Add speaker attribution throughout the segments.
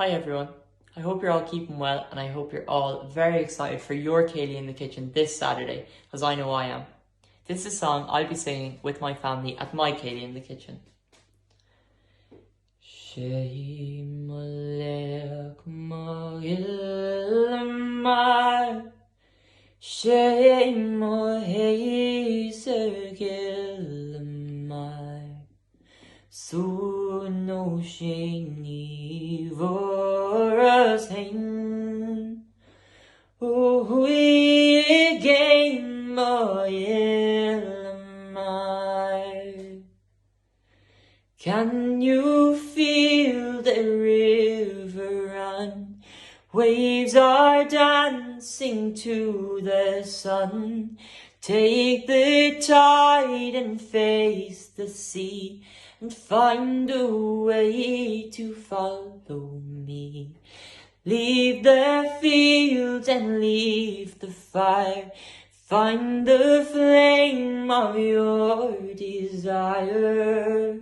Speaker 1: Hi everyone, I hope you're all keeping well and I hope you're all very excited for your Céilí in the kitchen this Saturday, as I know I am. This is a song I'll be singing with my family at my Céilí in the kitchen. Sé Mulligan Ilmar, Sé Mulligan Suno Céilí voras hein, we gain my ilmai. Can you feel the river run? Waves are dancing to the sun. Take the tide and face the sea, and find a way to follow me. Leave the fields and leave the fire. Find the flame of your desire.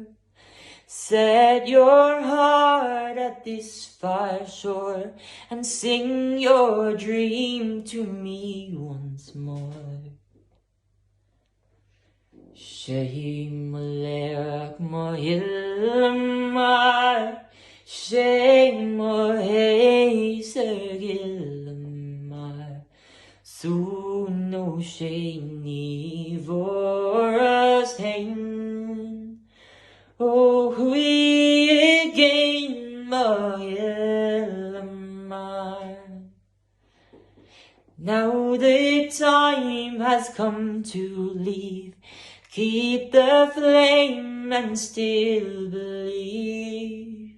Speaker 1: Set your heart at this far shore and sing your dream to me once more. Sé Mulligan Ilmar, Sé Mulligan Suno Céilí voras hein, we gain my ilmar. Now the time has come to leave. Keep the flame and still believe.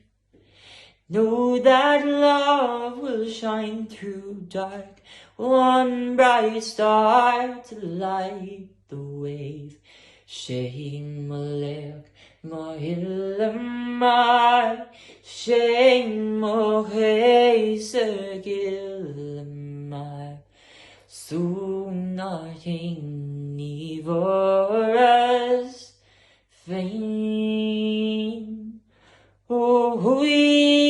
Speaker 1: Know that love will shine through dark, one bright star to light the way. Sé Mulligan Ilmar, Sé Mulligan Suno Céilí voras hein, we